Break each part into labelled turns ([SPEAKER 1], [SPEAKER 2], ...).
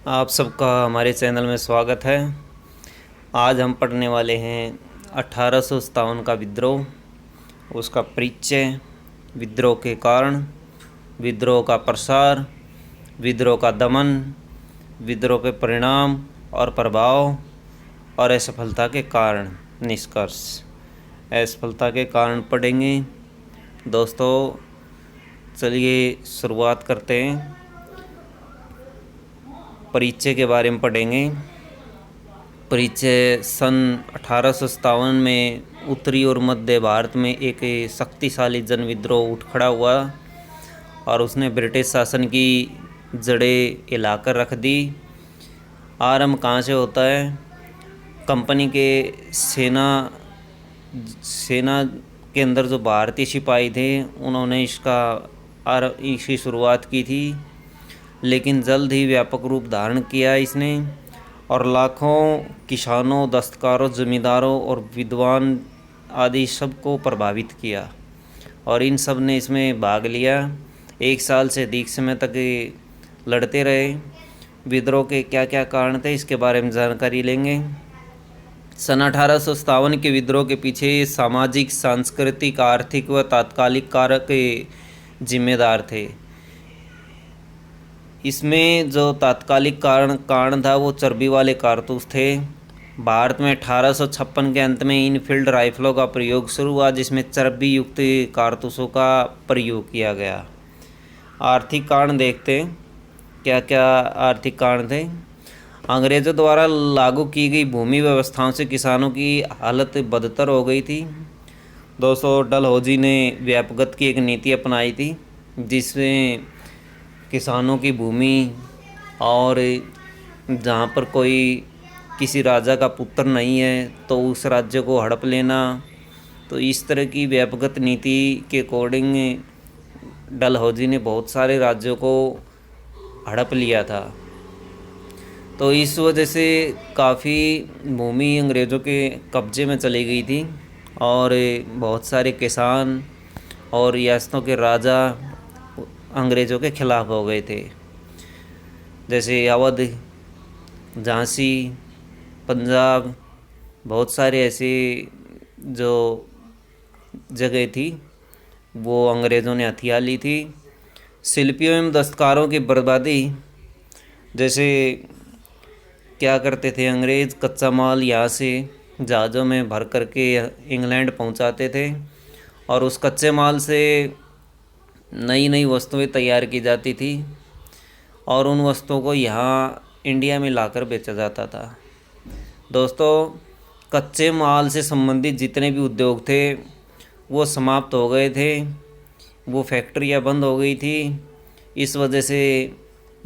[SPEAKER 1] आप सबका हमारे चैनल में स्वागत है। आज हम पढ़ने वाले हैं 1857 का विद्रोह, उसका परिचय, विद्रोह के कारण, विद्रोह का प्रसार, विद्रोह का दमन, विद्रोह के परिणाम और प्रभाव और असफलता के कारण निष्कर्ष। असफलता के कारण पढ़ेंगे। दोस्तों चलिए शुरुआत करते हैं। परिचय के बारे में पढ़ेंगे। परिचय सन 1857 में उत्तरी और मध्य भारत में एक शक्तिशाली जन विद्रोह उठ खड़ा हुआ और उसने ब्रिटिश शासन की जड़ें हिलाकर रख दी। आरंभ कहाँ से होता है? कंपनी के सेना के अंदर जो भारतीय सिपाही थे उन्होंने इसकी शुरुआत की थी, लेकिन जल्द ही व्यापक रूप धारण किया इसने और लाखों किसानों, दस्तकारों, जमींदारों और विद्वान आदि सबको प्रभावित किया और इन सब ने इसमें भाग लिया। 1 साल से अधिक समय तक लड़ते रहे। विद्रोह के क्या क्या कारण थे इसके बारे में जानकारी लेंगे। सन 1857 के विद्रोह के पीछे सामाजिक, सांस्कृतिक, आर्थिक व तात्कालिक कारक जिम्मेदार थे। इसमें जो तात्कालिक कारण था वो चर्बी वाले कारतूस थे। भारत में 1856 के अंत में इनफील्ड राइफलों का प्रयोग शुरू हुआ, जिसमें चर्बी युक्त कारतूसों का प्रयोग किया गया। आर्थिक कारण देखते हैं, क्या क्या आर्थिक कारण थे। अंग्रेज़ों द्वारा लागू की गई भूमि व्यवस्थाओं से किसानों की हालत बदतर हो गई थी। दोस्तों डलहौजी ने व्यापगत की एक नीति अपनाई थी, जिसमें किसानों की भूमि और जहाँ पर कोई किसी राजा का पुत्र नहीं है तो उस राज्य को हड़प लेना, तो इस तरह की व्यापगत नीति के अकॉर्डिंग डलहौजी ने बहुत सारे राज्यों को हड़प लिया था। तो इस वजह से काफ़ी भूमि अंग्रेज़ों के कब्जे में चली गई थी और बहुत सारे किसान और रियासतों के राजा अंग्रेज़ों के ख़िलाफ़ हो गए थे, जैसे अवध, झांसी, पंजाब, बहुत सारे ऐसी जो जगह थी वो अंग्रेज़ों ने हथिया ली थी। शिल्पियों एवं दस्तकारों की बर्बादी, जैसे क्या करते थे अंग्रेज़, कच्चा माल यहाँ से जहाज़ों में भर करके इंग्लैंड पहुँचाते थे और उस कच्चे माल से नई नई वस्तुएं तैयार की जाती थी और उन वस्तुओं को यहाँ इंडिया में लाकर बेचा जाता था। दोस्तों कच्चे माल से संबंधित जितने भी उद्योग थे वो समाप्त हो गए थे, वो फैक्ट्रियाँ बंद हो गई थी। इस वजह से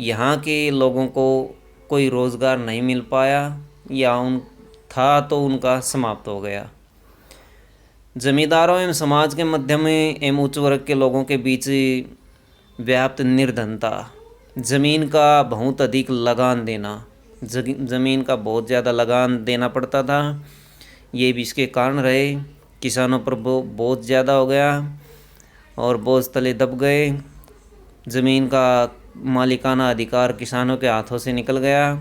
[SPEAKER 1] यहाँ के लोगों को कोई रोज़गार नहीं मिल पाया या था तो उनका समाप्त हो गया। जमींदारों एवं समाज के मध्यम एवं उच्च वर्ग के लोगों के बीच व्याप्त निर्धनता, ज़मीन का बहुत अधिक लगान देना, ज़मीन का बहुत ज़्यादा लगान देना पड़ता था, ये भी इसके कारण रहे। किसानों पर बोझ ज़्यादा हो गया और बोझ तले दब गए। ज़मीन का मालिकाना अधिकार किसानों के हाथों से निकल गया,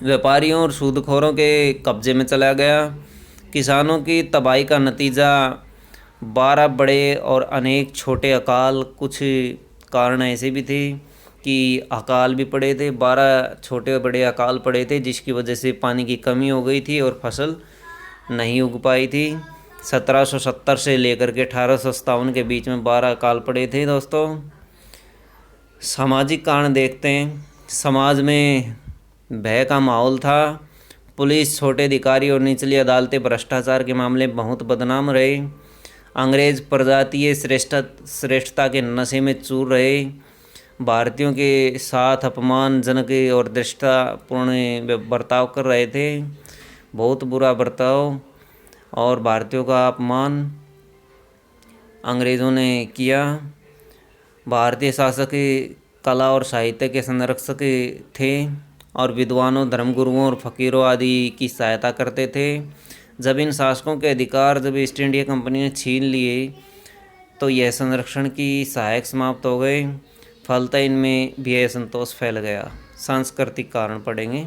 [SPEAKER 1] व्यापारियों और सूदखोरों के कब्जे में चला गया। किसानों की तबाही का नतीजा 12 बड़े और अनेक छोटे अकाल, कुछ कारण ऐसे भी थे कि अकाल भी पड़े थे, 12 छोटे बड़े अकाल पड़े थे, जिसकी वजह से पानी की कमी हो गई थी और फसल नहीं उग पाई थी। 1770 से लेकर के 1857 के बीच में 12 अकाल पड़े थे। दोस्तों सामाजिक कारण देखते हैं। समाज में भय का माहौल था। पुलिस, छोटे अधिकारी और निचली अदालतें भ्रष्टाचार के मामले में बहुत बदनाम रहे। अंग्रेज़ प्रजातीय श्रेष्ठता के नशे में चूर रहे। भारतीयों के साथ अपमानजनक और धृष्टतापूर्ण बर्ताव कर रहे थे, बहुत बुरा बर्ताव और भारतीयों का अपमान अंग्रेज़ों ने किया। भारतीय शासक कला और साहित्य के संरक्षक थे और विद्वानों, धर्मगुरुओं और फकीरों आदि की सहायता करते थे। जब इन शासकों के अधिकार जब ईस्ट इंडिया कंपनी ने छीन लिए तो यह संरक्षण की सहायक समाप्त हो गए। फलतः इनमें भी असंतोष फैल गया। सांस्कृतिक कारण पड़ेंगे।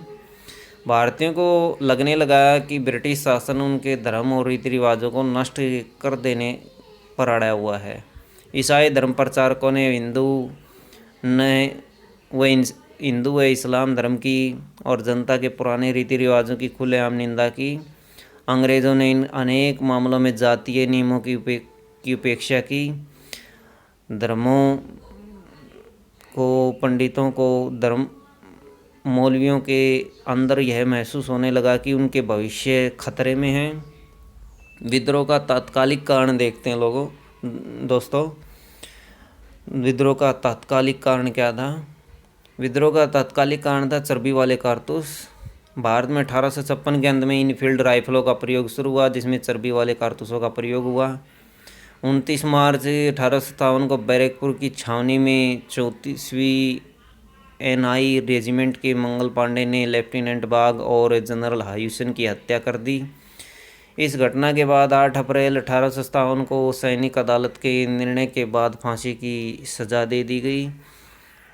[SPEAKER 1] भारतीयों को लगने लगा कि ब्रिटिश शासन उनके धर्म और रीति रिवाजों को नष्ट कर देने पर अड़ा हुआ है। ईसाई धर्म प्रचारकों ने हिंदू व इस्लाम धर्म की और जनता के पुराने रीति रिवाजों की खुलेआम निंदा की। अंग्रेज़ों ने इन अनेक मामलों में जातीय नियमों की उपेक्षा की। धर्मों को, पंडितों को, धर्म मौलवियों के अंदर यह महसूस होने लगा कि उनके भविष्य खतरे में है। विद्रोह का तात्कालिक कारण देखते हैं दोस्तों। विद्रोह का तात्कालिक कारण क्या था? विद्रोह का तात्कालिक कारण था चर्बी वाले कारतूस। भारत में 1856 के अंत में इनफील्ड राइफलों का प्रयोग शुरू हुआ, जिसमें चर्बी वाले कारतूसों का प्रयोग हुआ। 29 मार्च 1857 को बैरकपुर की छावनी में 34वीं NI रेजिमेंट के मंगल पांडे ने लेफ्टिनेंट बाग और जनरल हायूसन की हत्या कर दी। इस घटना के बाद 8 अप्रैल 1857 को सैनिक अदालत के निर्णय के बाद फांसी की सज़ा दे दी गई।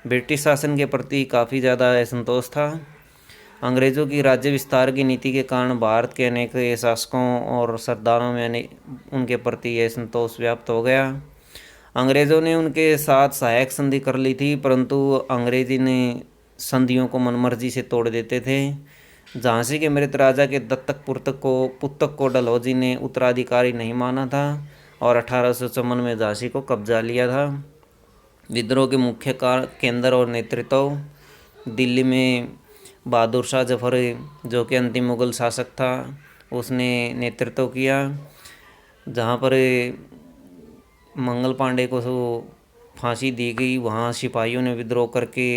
[SPEAKER 1] ब्रिटिश शासन के प्रति काफ़ी ज़्यादा असंतोष था। अंग्रेज़ों की राज्य विस्तार की नीति के कारण भारत के अनेक शासकों और सरदारों में उनके प्रति असंतोष व्याप्त हो गया। अंग्रेज़ों ने उनके साथ सहायक संधि कर ली थी, परंतु अंग्रेजी ने संधियों को मनमर्जी से तोड़ देते थे। झांसी के मृत राजा के दत्तक पुस्तक को डलहौजी ने उत्तराधिकारी नहीं माना था और 1854 में झांसी को कब्जा लिया था। विद्रोह के मुख्य केंद्र और नेतृत्व दिल्ली में बहादुर शाह जफर, जो कि अंतिम मुगल शासक था, उसने नेतृत्व किया। जहाँ पर मंगल पांडे को फांसी दी गई, वहाँ सिपाहियों ने विद्रोह करके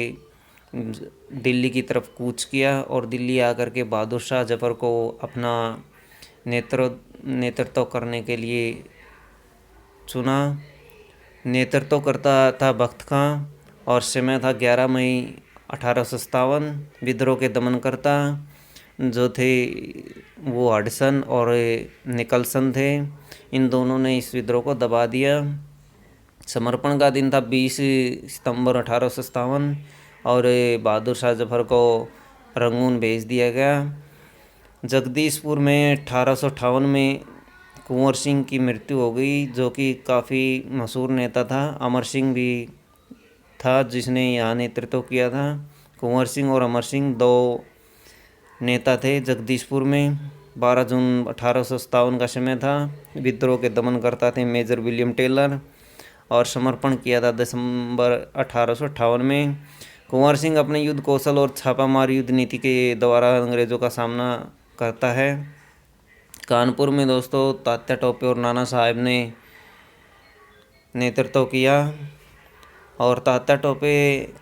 [SPEAKER 1] दिल्ली की तरफ कूच किया और दिल्ली आकर के बहादुर शाह जफर को अपना नेतृत्व करने के लिए चुना। नेतृत्व करता था बख्त खां और समय था 11 मई 1857। विद्रोह के दमनकर्ता जो थे वो हडसन और निकलसन थे। इन दोनों ने इस विद्रोह को दबा दिया। समर्पण का दिन था 20 सितंबर 1857 और बहादुर शाह जफर को रंगून भेज दिया गया। जगदीशपुर में 1858 में कुंवर सिंह की मृत्यु हो गई, जो कि काफ़ी मशहूर नेता था। अमर सिंह भी था जिसने यहाँ नेतृत्व किया था। कुंवर सिंह और अमर सिंह दो नेता थे जगदीशपुर में। 12 जून 1857 का समय था। विद्रोह के दमनकर्ता थे मेजर विलियम टेलर और समर्पण किया था दिसंबर 1858 में। कुंवर सिंह अपने युद्ध कौशल और छापामार युद्ध नीति के द्वारा अंग्रेज़ों का सामना करता है। कानपुर में दोस्तों तात्या टोपे और नाना साहब ने नेतृत्व किया। और तात्या टोपे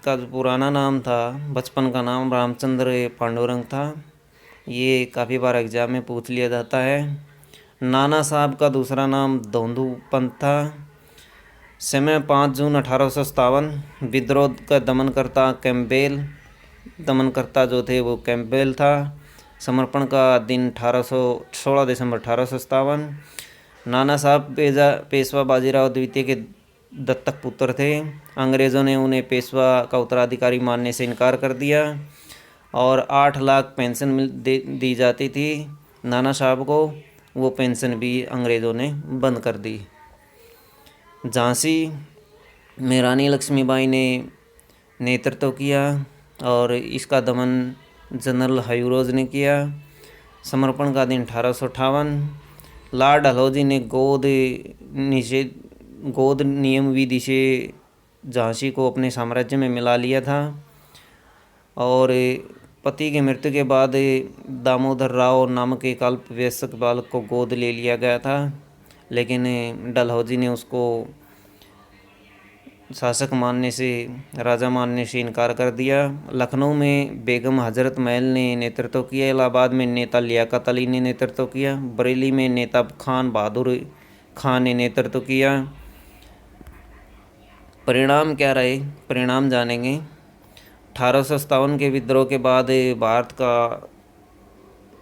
[SPEAKER 1] का जो पुराना नाम था, बचपन का नाम रामचंद्र पांडुरंग था। ये काफ़ी बार एग्जाम में पूछ लिया जाता है। नाना साहब का दूसरा नाम धोंदू पंत था। समय 5 जून 1857। विद्रोह का दमनकर्ता जो थे वो कैंपबेल था। समर्पण का दिन 16 दिसंबर 1857। नाना साहब पेशवा बाजीराव द्वितीय के दत्तक पुत्र थे। अंग्रेज़ों ने उन्हें पेशवा का उत्तराधिकारी मानने से इनकार कर दिया और 8 लाख पेंशन दी जाती थी नाना साहब को। वो पेंशन भी अंग्रेज़ों ने बंद कर दी। झांसी में रानी लक्ष्मीबाई ने नेतृत्व किया और इसका दमन जनरल हायूरोज ने किया। समर्पण का दिन 1858। लॉर्ड डलहौजी ने गोद नियम विधि से झांसी को अपने साम्राज्य में मिला लिया था और पति की मृत्यु के बाद दामोदर राव नामक एक अल्पवयस्क बालक को गोद ले लिया गया था, लेकिन डलहौजी ने उसको शासक मानने से, राजा मानने से इनकार कर दिया। लखनऊ में बेगम हजरत महल ने नेतृत्व किया। इलाहाबाद में नेता लियाकत अली ने नेतृत्व किया। बरेली में नेता खान बहादुर खान ने नेतृत्व किया। परिणाम क्या रहे, परिणाम जानेंगे। 1857 के विद्रोह के बाद भारत का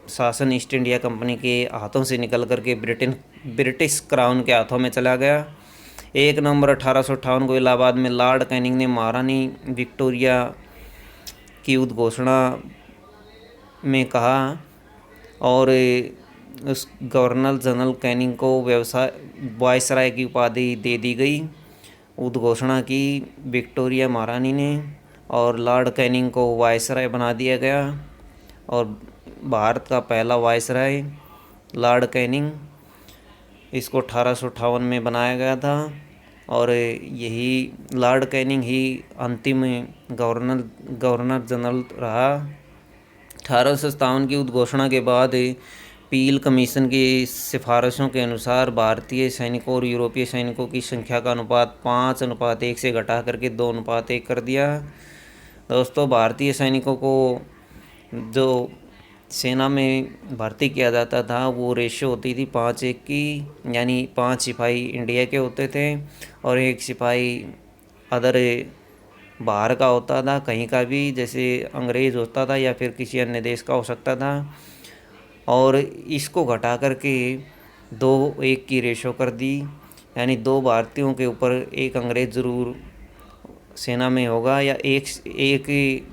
[SPEAKER 1] शासन ईस्ट इंडिया कंपनी के हाथों से निकल करके ब्रिटिश क्राउन के हाथों में चला गया। 1 नवंबर 1858 को इलाहाबाद में लॉर्ड कैनिंग ने महारानी विक्टोरिया की उद्घोषणा में कहा और उस गवर्नर जनरल कैनिंग को वायसराय की उपाधि दे दी गई। उद्घोषणा की विक्टोरिया महारानी ने और लॉर्ड कैनिंग को वायसराय बना दिया गया और भारत का पहला वायसराय लॉर्ड कैनिंग, इसको 1858 में बनाया गया था और यही लॉर्ड कैनिंग ही अंतिम गवर्नर जनरल रहा। 1857 की उद्घोषणा के बाद पील कमीशन की सिफारिशों के अनुसार भारतीय सैनिकों और यूरोपीय सैनिकों की संख्या का अनुपात 5:1 से घटा करके 2:1 कर दिया। दोस्तों, भारतीय सैनिकों को जो सेना में भर्ती किया जाता था वो रेशो होती थी 5:1 की, यानी 5 सिपाही इंडिया के होते थे और 1 सिपाही अदर बाहर का होता था, कहीं का भी, जैसे अंग्रेज़ होता था या फिर किसी अन्य देश का हो सकता था। और इसको घटा करके 2:1 की रेशो कर दी, यानी 2 भारतीयों के ऊपर 1 अंग्रेज़ ज़रूर सेना में होगा, या एक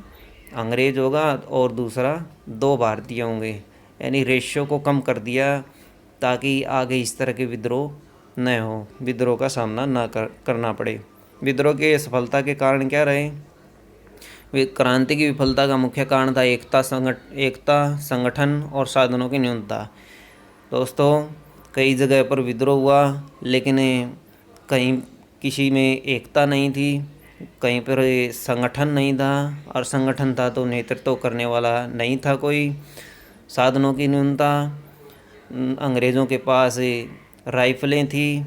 [SPEAKER 1] अंग्रेज होगा और दूसरा 2 भारतीय होंगे, यानी रेशियो को कम कर दिया ताकि आगे इस तरह के विद्रोह न हो, विद्रोह का सामना न करना पड़े। विद्रोह के सफलता के कारण क्या रहे? क्रांति की विफलता का मुख्य कारण था एकता, संगठन और साधनों की न्यूनता। दोस्तों, कई जगह पर विद्रोह हुआ लेकिन कहीं किसी में एकता नहीं थी, कहीं पर संगठन नहीं था, और संगठन था तो नेतृत्व करने वाला नहीं था कोई। साधनों की न्यूनता, अंग्रेज़ों के पास राइफलें थी,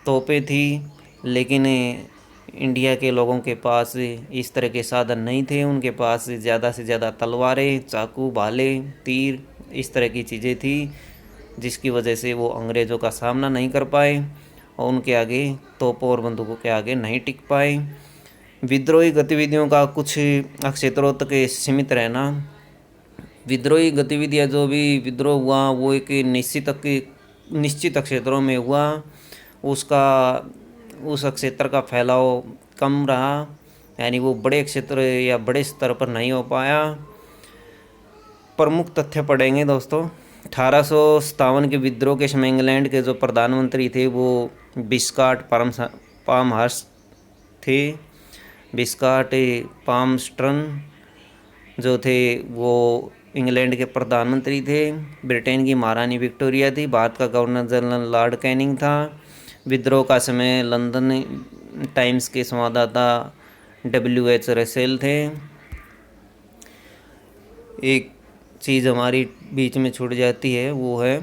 [SPEAKER 1] तोपें थी, लेकिन इंडिया के लोगों के पास इस तरह के साधन नहीं थे। उनके पास ज़्यादा से ज़्यादा तलवारें, चाकू, भाले, तीर, इस तरह की चीज़ें थी, जिसकी वजह से वो अंग्रेज़ों का सामना नहीं कर पाए और उनके आगे तोपों और बंदूकों के आगे नहीं टिक पाए। विद्रोही गतिविधियों का कुछ क्षेत्रों तक सीमित रहना। विद्रोही गतिविधियाँ, जो भी विद्रोह हुआ वो एक निश्चित क्षेत्रों में हुआ, उसका उस क्षेत्र का फैलाव कम रहा, यानी वो बड़े क्षेत्र या बड़े स्तर पर नहीं हो पाया। प्रमुख तथ्य पढ़ेंगे दोस्तों। 1857 के विद्रोह के समय इंग्लैंड के जो प्रधानमंत्री थे वो विस्कॉट पामहर्स्ट थे। विस्कॉट पामस्टर्न जो थे वो इंग्लैंड के प्रधानमंत्री थे। ब्रिटेन की महारानी विक्टोरिया थी। भारत का गवर्नर जनरल लॉर्ड कैनिंग था। विद्रोह का समय लंदन टाइम्स के संवाददाता WH रसेल थे। एक चीज़ हमारी बीच में छूट जाती है, वो है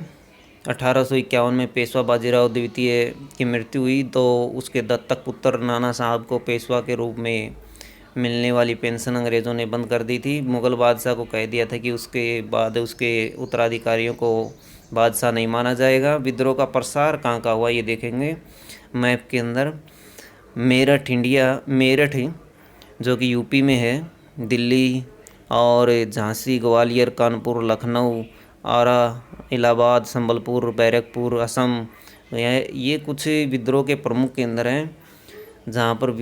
[SPEAKER 1] 1851 में पेशवा बाजीराव द्वितीय की मृत्यु हुई तो उसके दत्तक पुत्र नाना साहब को पेशवा के रूप में मिलने वाली पेंशन अंग्रेज़ों ने बंद कर दी थी। मुग़ल बादशाह को कह दिया था कि उसके बाद उसके उत्तराधिकारियों को बादशाह नहीं माना जाएगा। विद्रोह का प्रसार कहाँ का हुआ ये देखेंगे मैप के अंदर। मेरठ जो कि यूपी में है, दिल्ली और झांसी, ग्वालियर, कानपुर, लखनऊ, आरा, इलाहाबाद, संबलपुर, बैरकपुर, असम, ये कुछ विद्रोह के प्रमुख केंद्र हैं जहाँ पर